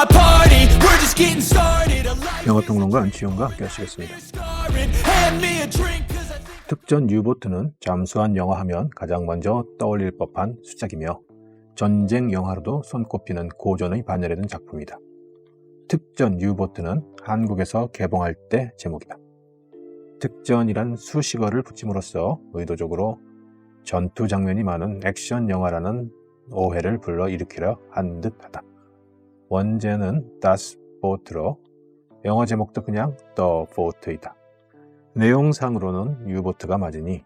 my party. We're just getting started. 영어통론가 안치용과 함께 하시겠습니다. Hand me a drink, 'cause I think 특전 유보트는 잠수함 영화하면 가장 먼저 떠올릴 법한 수작이며 전쟁 영화로도 손꼽히는 고전의 반열에 든 작품이다. 특전 유보트는 한국에서 개봉할 때 제목이다. 특전이란 수식어를 붙임으로써 의도적으로 전투 장면이 많은 액션 영화라는 오해를 불러일으키려 한 듯하다. 원제는 Das Boot로 영어 제목도 그냥 The Boat이다. 내용상으로는 유보트가 맞으니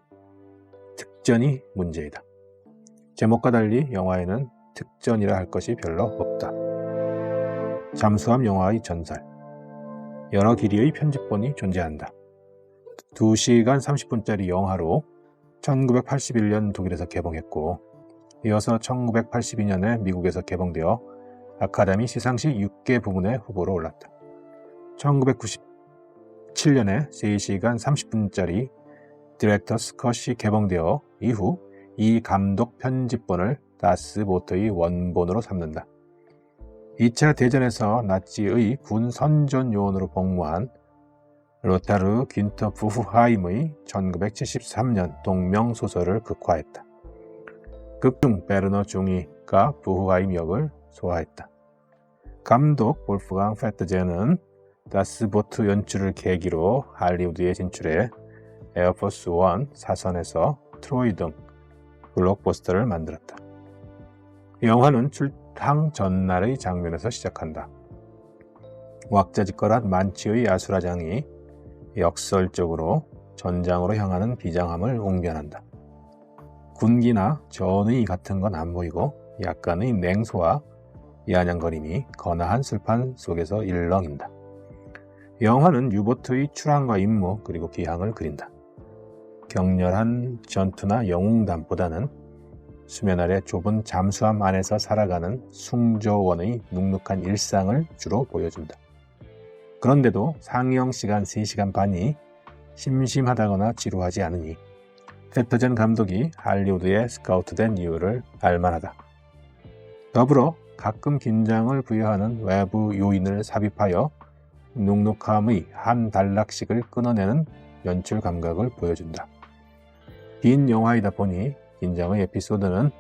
특전이 문제이다. 제목과 달리 영화에는 특전이라 할 것이 별로 없다. 잠수함 영화의 전설. 여러 길이의 편집본이 존재한다. 2시간 30분짜리 영화로 1981년 독일에서 개봉했고 이어서 1982년에 미국에서 개봉되어 아카데미 시상식 6개 부문에 후보로 올랐다. 1997년에 3시간 30분짜리 디렉터스 컷이 개봉되어 이후 이 감독 편집본을 다스 보트의 원본으로 삼는다. 2차 대전에서 나치의 군 선전 요원으로 복무한 로타르 귄터 부흐하임의 1973년 동명소설을 극화했다. 극중 베르너 중이가 부흐하임 역을 소화했다. 감독 볼프강 페트제는 다스보트 연출을 계기로 할리우드에 진출해 에어포스 1 사선에서 트로이 등 블록버스터를 만들었다. 영화는 출항 전날의 장면에서 시작한다. 왁자지껄한 만치의 아수라장이 역설적으로 전장으로 향하는 비장함을 웅변한다. 군기나 전의 같은 건 안 보이고 약간의 냉소와 야냥거림이 거나한 술판 속에서 일렁인다. 영화는 유보트의 출항과 임무 그리고 기항을 그린다. 격렬한 전투나 영웅담보다는 수면 아래 좁은 잠수함 안에서 살아가는 승조원의 눅눅한 일상을 주로 보여준다. 그런데도 상영 시간 3시간 반이 심심하다거나 지루하지 않으니 페터젠 감독이 할리우드에 스카우트된 이유를 알만하다. 더불어 가끔 긴장을 부여하는 외부 요인을 삽입하여 눅눅함의 한 단락씩을 끊어내는 연출 감각을 보여준다. 긴 영화이다 보니 긴장의 에피소드는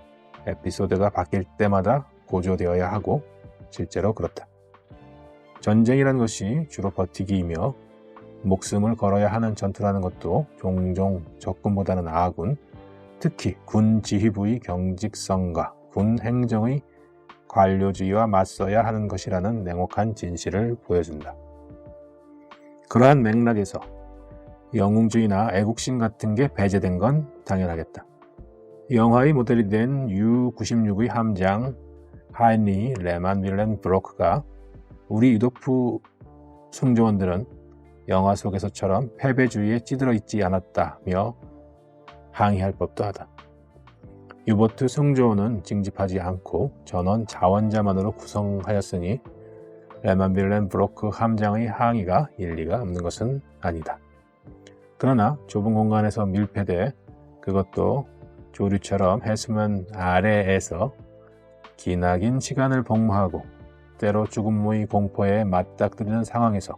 에피소드가 바뀔 때마다 고조되어야 하고 실제로 그렇다. 전쟁이란 것이 주로 버티기이며 목숨을 걸어야 하는 전투라는 것도 종종 적군보다는 아군, 특히 군 지휘부의 경직성과 군 행정의 관료주의와 맞서야 하는 것이라는 냉혹한 진실을 보여준다. 그러한 맥락에서 영웅주의나 애국심 같은 게 배제된 건 당연하겠다. 영화의 모델이 된 U-96의 함장 하인리 레만 윌렌 브로크가 우리 유도프 승조원들은 영화 속에서처럼 패배주의에 찌들어 있지 않았다며 항의할 법도 하다. 유보트 승조원은 징집하지 않고 전원 자원자만으로 구성하였으니 레만 윌렌 브로크 함장의 항의가 일리가 없는 것은 아니다. 그러나 좁은 공간에서 밀폐돼 그것도 조류처럼 해수면 아래에서 기나긴 시간을 복무하고 때로 죽음의 공포에 맞닥뜨리는 상황에서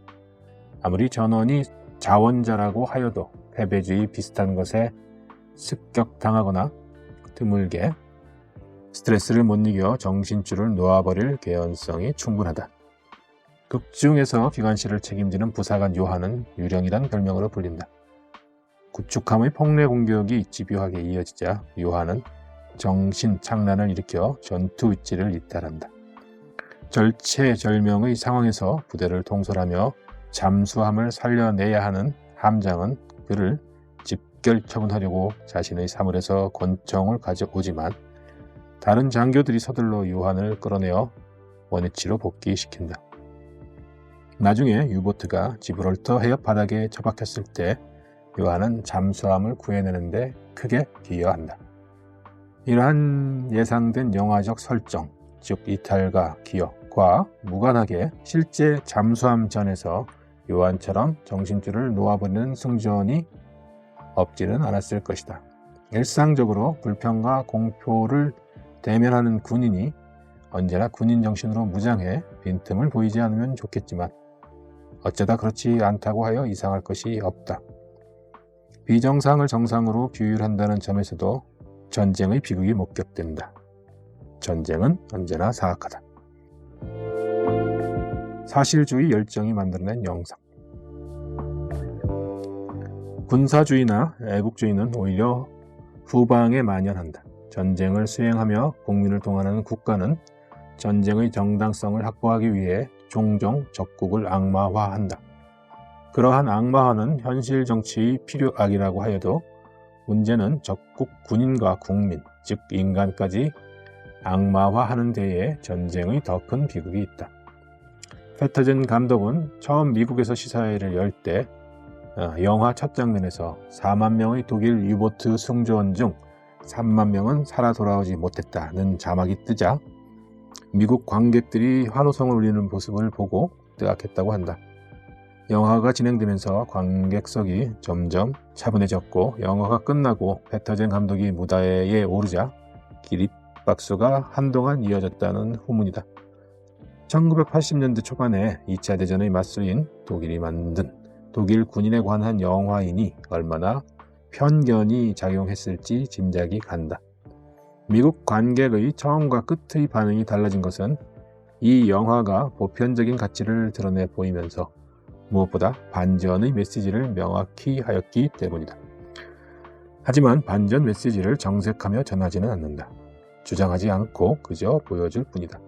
아무리 전원이 자원자라고 하여도 패배주의 비슷한 것에 습격당하거나 드물게 스트레스를 못 이겨 정신줄을 놓아버릴 개연성이 충분하다. 극중에서 기관실을 책임지는 부사관 요한은 유령이란 별명으로 불린다. 구축함의 폭내 공격이 집요하게 이어지자 요한은 정신착란을 일으켜 전투 위치를 이탈한다. 절체절명의 상황에서 부대를 통솔하며 잠수함을 살려내야 하는 함장은 그를 집결 처분하려고 자신의 사물에서 권총을 가져오지만 다른 장교들이 서둘러 요한을 끌어내어 원위치로 복귀시킨다. 나중에 유보트가 지브롤터 해협 바닥에 처박혔을 때 요한은 잠수함을 구해내는데 크게 기여한다. 이러한 예상된 영화적 설정, 즉 이탈과 기여과 무관하게 실제 잠수함전에서 요한처럼 정신줄을 놓아버리는 승조원이 없지는 않았을 것이다. 일상적으로 불평과 공포를 대면하는 군인이 언제나 군인 정신으로 무장해 빈틈을 보이지 않으면 좋겠지만 어쩌다 그렇지 않다고 하여 이상할 것이 없다. 비정상을 정상으로 비율한다는 점에서도 전쟁의 비극이 목격된다. 전쟁은 언제나 사악하다. 사실주의 열정이 만들어낸 영상. 군사주의나 애국주의는 오히려 후방에 만연한다. 전쟁을 수행하며 국민을 동원하는 국가는 전쟁의 정당성을 확보하기 위해 종종 적국을 악마화한다. 그러한 악마화는 현실 정치의 필요악이라고 하여도 문제는 적국 군인과 국민, 즉 인간까지 악마화하는 데에 전쟁의 더 큰 비극이 있다. 패터젠 감독은 처음 미국에서 시사회를 열 때 영화 첫 장면에서 4만 명의 독일 유보트 승조원 중 3만 명은 살아 돌아오지 못했다는 자막이 뜨자 미국 관객들이 환호성을 울리는 모습을 보고 뜨악했다고 한다. 영화가 진행되면서 관객석이 점점 차분해졌고 영화가 끝나고 패터젠 감독이 무대에 오르자 기립박수가 한동안 이어졌다는 후문이다. 1980년대 초반에 2차 대전의 맞수인 독일이 만든 독일 군인에 관한 영화이니 얼마나 편견이 작용했을지 짐작이 간다. 미국 관객의 처음과 끝의 반응이 달라진 것은 이 영화가 보편적인 가치를 드러내 보이면서 무엇보다 반전의 메시지를 명확히 하였기 때문이다. 하지만 반전 메시지를 정색하며 전하지는 않는다. 주장하지 않고 그저 보여줄 뿐이다.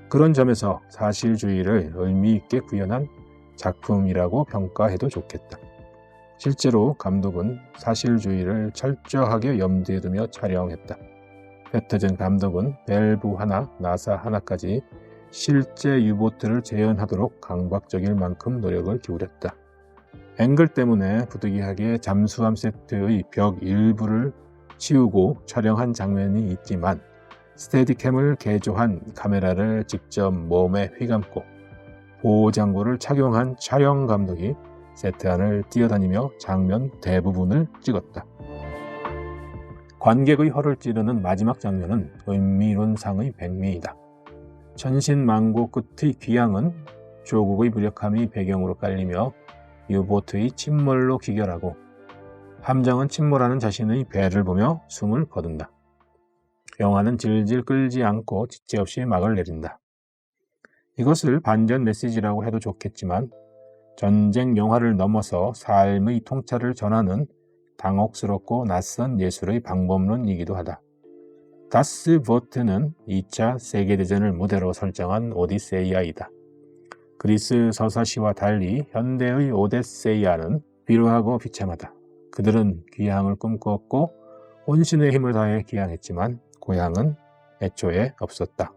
그런 점에서 사실주의를 의미 있게 구현한 작품이라고 평가해도 좋겠다. 실제로 감독은 사실주의를 철저하게 염두에 두며 촬영했다. 패터젠 감독은 밸브 하나, 나사 하나까지 실제 유보트를 재현하도록 강박적일 만큼 노력을 기울였다. 앵글 때문에 부득이하게 잠수함 세트의 벽 일부를 치우고 촬영한 장면이 있지만 스테디캠을 개조한 카메라를 직접 몸에 휘감고 보호장구를 착용한 촬영 감독이 세트 안을 뛰어다니며 장면 대부분을 찍었다. 관객의 혀를 찌르는 마지막 장면은 의미론상의 백미이다. 천신만고 끝의 귀향은 조국의 무력함이 배경으로 깔리며 유보트의 침몰로 귀결하고 함정은 침몰하는 자신의 배를 보며 숨을 거둔다. 영화는 질질 끌지 않고 지체 없이 막을 내린다. 이것을 반전 메시지라고 해도 좋겠지만 전쟁 영화를 넘어서 삶의 통찰을 전하는 당혹스럽고 낯선 예술의 방법론이기도 하다. 다스 보트는 2차 세계대전을 무대로 설정한 오디세이아이다. 그리스 서사시와 달리 현대의 오데세이아는 비루하고 비참하다. 그들은 귀향을 꿈꾸었고 혼신의 힘을 다해 귀향했지만 고향은 애초에 없었다.